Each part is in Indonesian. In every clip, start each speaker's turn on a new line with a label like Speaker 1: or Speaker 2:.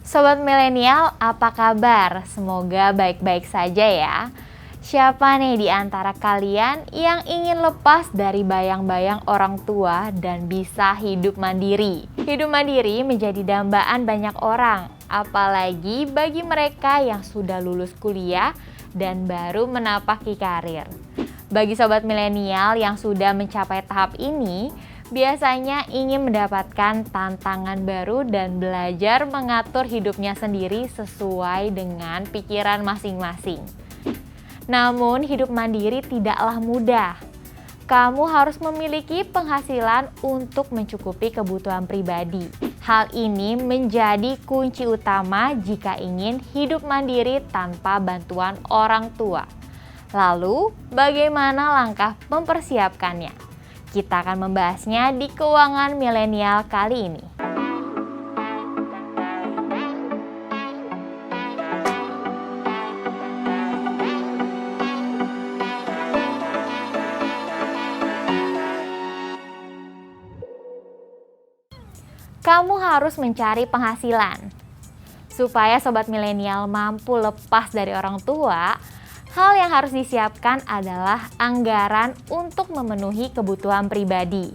Speaker 1: Sobat milenial, apa kabar? Semoga baik-baik saja ya. Siapa nih di antara kalian yang ingin lepas dari bayang-bayang orang tua dan bisa hidup mandiri? Hidup mandiri menjadi dambaan banyak orang, apalagi bagi mereka yang sudah lulus kuliah dan baru menapaki karir. Bagi sobat milenial yang sudah mencapai tahap ini, biasanya ingin mendapatkan tantangan baru dan belajar mengatur hidupnya sendiri sesuai dengan pikiran masing-masing. Namun hidup mandiri tidaklah mudah. Kamu harus memiliki penghasilan untuk mencukupi kebutuhan pribadi. Hal ini menjadi kunci utama jika ingin hidup mandiri tanpa bantuan orang tua. Lalu, bagaimana langkah mempersiapkannya? Kita akan membahasnya di Keuangan Milenial kali ini. Kamu harus mencari penghasilan. Supaya sobat milenial mampu lepas dari orang tua, hal yang harus disiapkan adalah anggaran untuk memenuhi kebutuhan pribadi.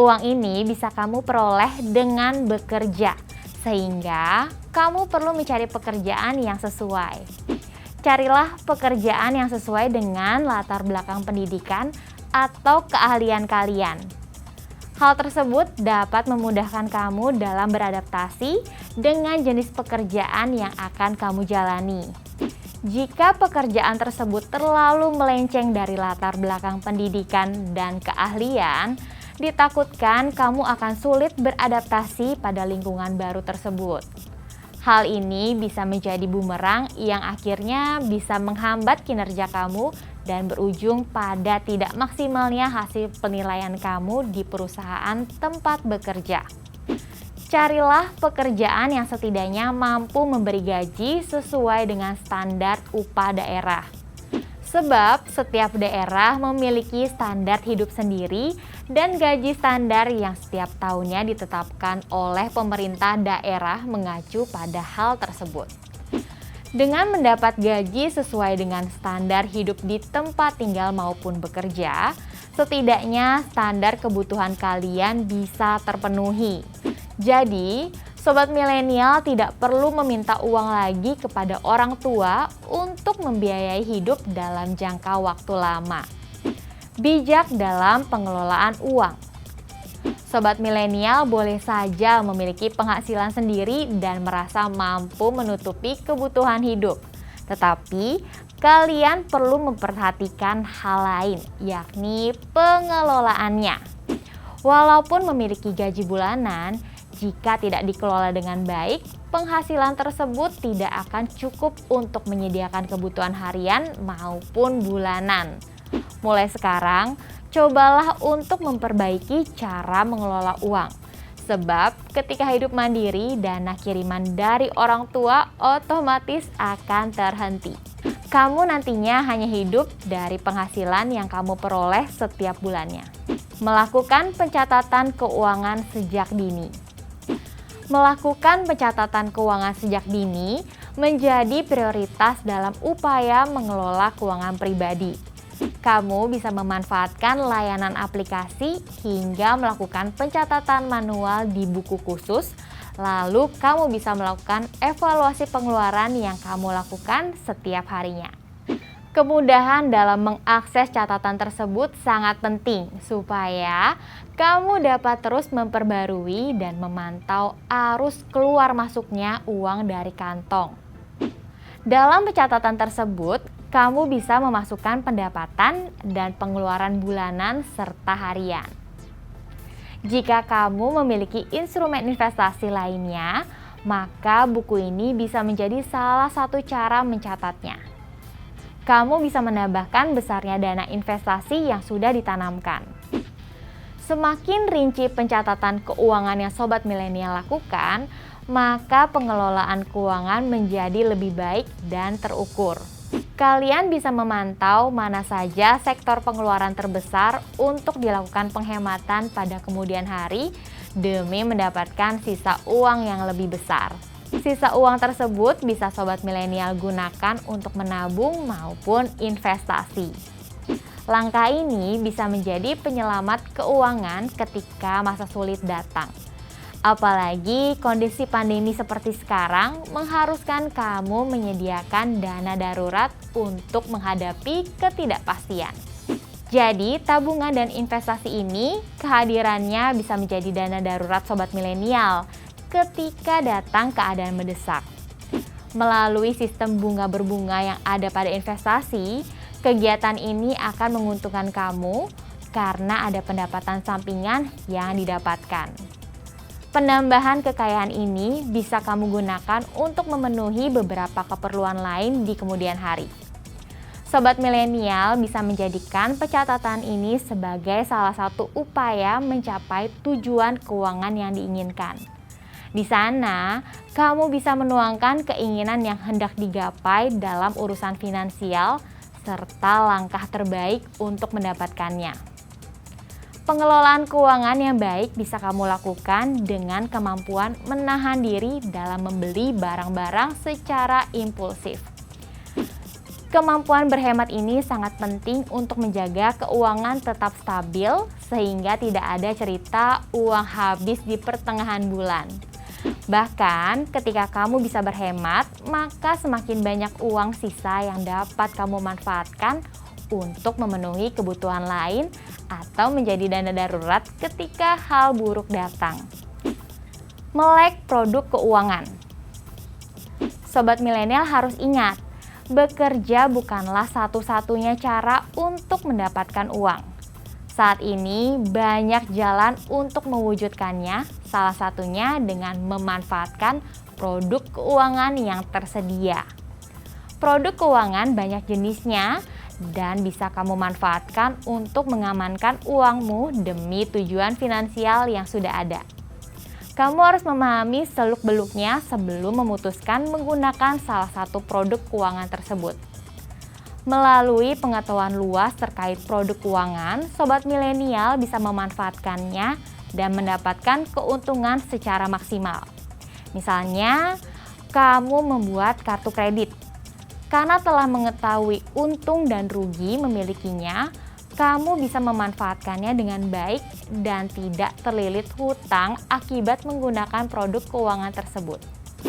Speaker 1: Uang ini bisa kamu peroleh dengan bekerja, sehingga kamu perlu mencari pekerjaan yang sesuai. Carilah pekerjaan yang sesuai dengan latar belakang pendidikan atau keahlian kalian. Hal tersebut dapat memudahkan kamu dalam beradaptasi dengan jenis pekerjaan yang akan kamu jalani. Jika pekerjaan tersebut terlalu melenceng dari latar belakang pendidikan dan keahlian, ditakutkan kamu akan sulit beradaptasi pada lingkungan baru tersebut. Hal ini bisa menjadi bumerang yang akhirnya bisa menghambat kinerja kamu dan berujung pada tidak maksimalnya hasil penilaian kamu di perusahaan tempat bekerja. Carilah pekerjaan yang setidaknya mampu memberi gaji sesuai dengan standar upah daerah. Sebab setiap daerah memiliki standar hidup sendiri dan gaji standar yang setiap tahunnya ditetapkan oleh pemerintah daerah mengacu pada hal tersebut. Dengan mendapat gaji sesuai dengan standar hidup di tempat tinggal maupun bekerja, setidaknya standar kebutuhan kalian bisa terpenuhi. Jadi, sobat milenial tidak perlu meminta uang lagi kepada orang tua untuk membiayai hidup dalam jangka waktu lama. Bijak dalam pengelolaan uang. Sobat milenial boleh saja memiliki penghasilan sendiri dan merasa mampu menutupi kebutuhan hidup. Tetapi, kalian perlu memperhatikan hal lain, yakni pengelolaannya. Walaupun memiliki gaji bulanan, jika tidak dikelola dengan baik, penghasilan tersebut tidak akan cukup untuk menyediakan kebutuhan harian maupun bulanan. Mulai sekarang, cobalah untuk memperbaiki cara mengelola uang. Sebab ketika hidup mandiri, dana kiriman dari orang tua otomatis akan terhenti. Kamu nantinya hanya hidup dari penghasilan yang kamu peroleh setiap bulannya. Melakukan pencatatan keuangan sejak dini. Melakukan pencatatan keuangan sejak dini menjadi prioritas dalam upaya mengelola keuangan pribadi. Kamu bisa memanfaatkan layanan aplikasi hingga melakukan pencatatan manual di buku khusus, lalu kamu bisa melakukan evaluasi pengeluaran yang kamu lakukan setiap harinya. Kemudahan dalam mengakses catatan tersebut sangat penting supaya kamu dapat terus memperbarui dan memantau arus keluar masuknya uang dari kantong. Dalam pencatatan tersebut, kamu bisa memasukkan pendapatan dan pengeluaran bulanan serta harian. Jika kamu memiliki instrumen investasi lainnya, maka buku ini bisa menjadi salah satu cara mencatatnya. Kamu bisa menambahkan besarnya dana investasi yang sudah ditanamkan. Semakin rinci pencatatan keuangan yang sobat milenial lakukan, maka pengelolaan keuangan menjadi lebih baik dan terukur. Kalian bisa memantau mana saja sektor pengeluaran terbesar untuk dilakukan penghematan pada kemudian hari demi mendapatkan sisa uang yang lebih besar. Sisa uang tersebut bisa sobat milenial gunakan untuk menabung maupun investasi. Langkah ini bisa menjadi penyelamat keuangan ketika masa sulit datang. Apalagi kondisi pandemi seperti sekarang mengharuskan kamu menyediakan dana darurat untuk menghadapi ketidakpastian. Jadi, tabungan dan investasi ini kehadirannya bisa menjadi dana darurat sobat milenial ketika datang keadaan mendesak. Melalui sistem bunga berbunga yang ada pada investasi, kegiatan ini akan menguntungkan kamu karena ada pendapatan sampingan yang didapatkan. Penambahan kekayaan ini bisa kamu gunakan untuk memenuhi beberapa keperluan lain di kemudian hari. Sobat milenial bisa menjadikan pencatatan ini sebagai salah satu upaya mencapai tujuan keuangan yang diinginkan. Di sana, kamu bisa menuangkan keinginan yang hendak digapai dalam urusan finansial serta langkah terbaik untuk mendapatkannya. Pengelolaan keuangan yang baik bisa kamu lakukan dengan kemampuan menahan diri dalam membeli barang-barang secara impulsif. Kemampuan berhemat ini sangat penting untuk menjaga keuangan tetap stabil sehingga tidak ada cerita uang habis di pertengahan bulan. Bahkan ketika kamu bisa berhemat, maka semakin banyak uang sisa yang dapat kamu manfaatkan untuk memenuhi kebutuhan lain atau menjadi dana darurat ketika hal buruk datang. Melek produk keuangan. Sobat milenial harus ingat, bekerja bukanlah satu-satunya cara untuk mendapatkan uang. Saat ini banyak jalan untuk mewujudkannya, salah satunya dengan memanfaatkan produk keuangan yang tersedia. Produk keuangan banyak jenisnya dan bisa kamu manfaatkan untuk mengamankan uangmu demi tujuan finansial yang sudah ada. Kamu harus memahami seluk-beluknya sebelum memutuskan menggunakan salah satu produk keuangan tersebut. Melalui pengetahuan luas terkait produk keuangan, sobat milenial bisa memanfaatkannya dan mendapatkan keuntungan secara maksimal. Misalnya, kamu membuat kartu kredit. Karena telah mengetahui untung dan rugi memilikinya, kamu bisa memanfaatkannya dengan baik dan tidak terlilit hutang akibat menggunakan produk keuangan tersebut.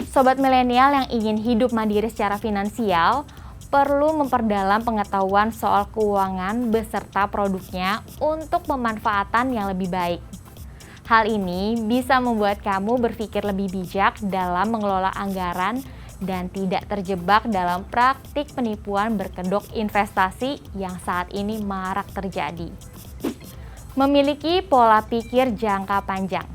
Speaker 1: Sobat milenial yang ingin hidup mandiri secara finansial perlu memperdalam pengetahuan soal keuangan beserta produknya untuk pemanfaatan yang lebih baik. Hal ini bisa membuat kamu berpikir lebih bijak dalam mengelola anggaran dan tidak terjebak dalam praktik penipuan berkedok investasi yang saat ini marak terjadi. Memiliki pola pikir jangka panjang.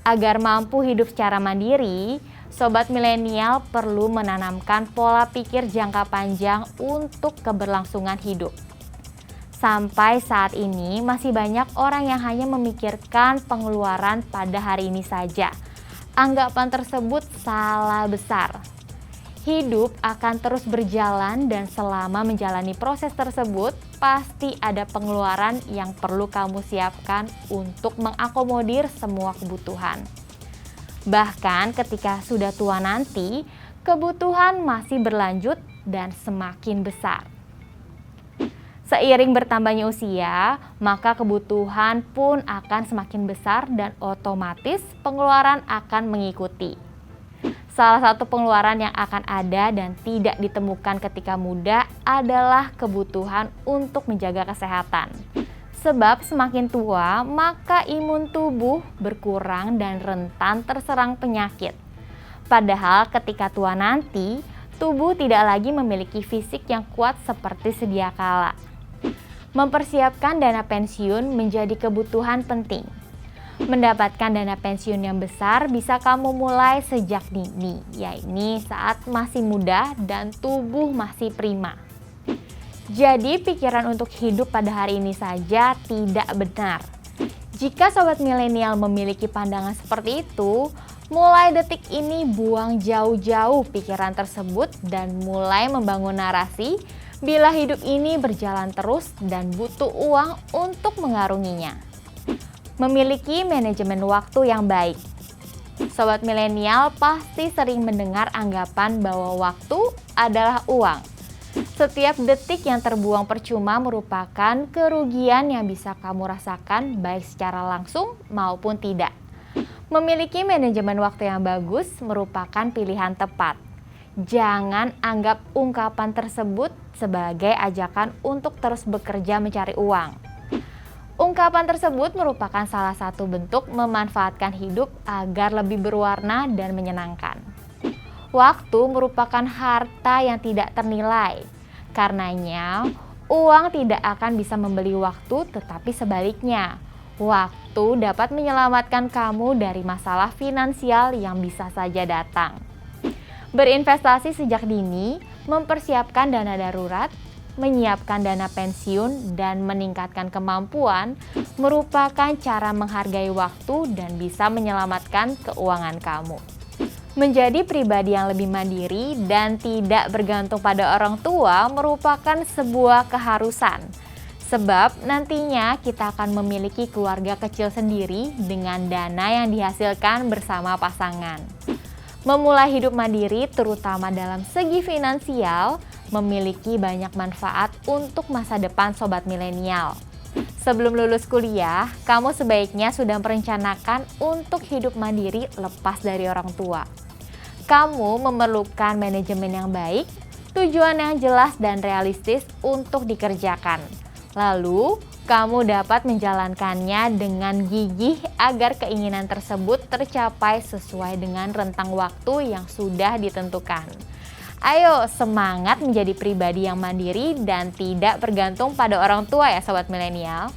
Speaker 1: Agar mampu hidup secara mandiri, sobat milenial perlu menanamkan pola pikir jangka panjang untuk keberlangsungan hidup. Sampai saat ini masih banyak orang yang hanya memikirkan pengeluaran pada hari ini saja. Anggapan tersebut salah besar. Hidup akan terus berjalan dan selama menjalani proses tersebut, pasti ada pengeluaran yang perlu kamu siapkan untuk mengakomodir semua kebutuhan. Bahkan ketika sudah tua nanti, kebutuhan masih berlanjut dan semakin besar. Seiring bertambahnya usia, maka kebutuhan pun akan semakin besar dan otomatis pengeluaran akan mengikuti. Salah satu pengeluaran yang akan ada dan tidak ditemukan ketika muda adalah kebutuhan untuk menjaga kesehatan. Sebab semakin tua, maka imun tubuh berkurang dan rentan terserang penyakit. Padahal ketika tua nanti, tubuh tidak lagi memiliki fisik yang kuat seperti sedia kala. Mempersiapkan dana pensiun menjadi kebutuhan penting. Mendapatkan dana pensiun yang besar bisa kamu mulai sejak dini, yaitu saat masih muda dan tubuh masih prima. Jadi pikiran untuk hidup pada hari ini saja tidak benar. Jika sobat milenial memiliki pandangan seperti itu, mulai detik ini buang jauh-jauh pikiran tersebut dan mulai membangun narasi bila hidup ini berjalan terus dan butuh uang untuk mengarunginya. Memiliki manajemen waktu yang baik. Sobat milenial pasti sering mendengar anggapan bahwa waktu adalah uang. Setiap detik yang terbuang percuma merupakan kerugian yang bisa kamu rasakan baik secara langsung maupun tidak. Memiliki manajemen waktu yang bagus merupakan pilihan tepat. Jangan anggap ungkapan tersebut sebagai ajakan untuk terus bekerja mencari uang. Ungkapan tersebut merupakan salah satu bentuk memanfaatkan hidup agar lebih berwarna dan menyenangkan. Waktu merupakan harta yang tidak ternilai. Karenanya, uang tidak akan bisa membeli waktu, tetapi sebaliknya. Waktu dapat menyelamatkan kamu dari masalah finansial yang bisa saja datang. Berinvestasi sejak dini, mempersiapkan dana darurat, menyiapkan dana pensiun, dan meningkatkan kemampuan merupakan cara menghargai waktu dan bisa menyelamatkan keuangan kamu. Menjadi pribadi yang lebih mandiri dan tidak bergantung pada orang tua merupakan sebuah keharusan. Sebab nantinya kita akan memiliki keluarga kecil sendiri dengan dana yang dihasilkan bersama pasangan. Memulai hidup mandiri terutama dalam segi finansial memiliki banyak manfaat untuk masa depan sobat milenial. Sebelum lulus kuliah, kamu sebaiknya sudah merencanakan untuk hidup mandiri lepas dari orang tua. Kamu memerlukan manajemen yang baik, tujuan yang jelas dan realistis untuk dikerjakan. Lalu, kamu dapat menjalankannya dengan gigih agar keinginan tersebut tercapai sesuai dengan rentang waktu yang sudah ditentukan. Ayo semangat menjadi pribadi yang mandiri dan tidak bergantung pada orang tua ya sobat milenial.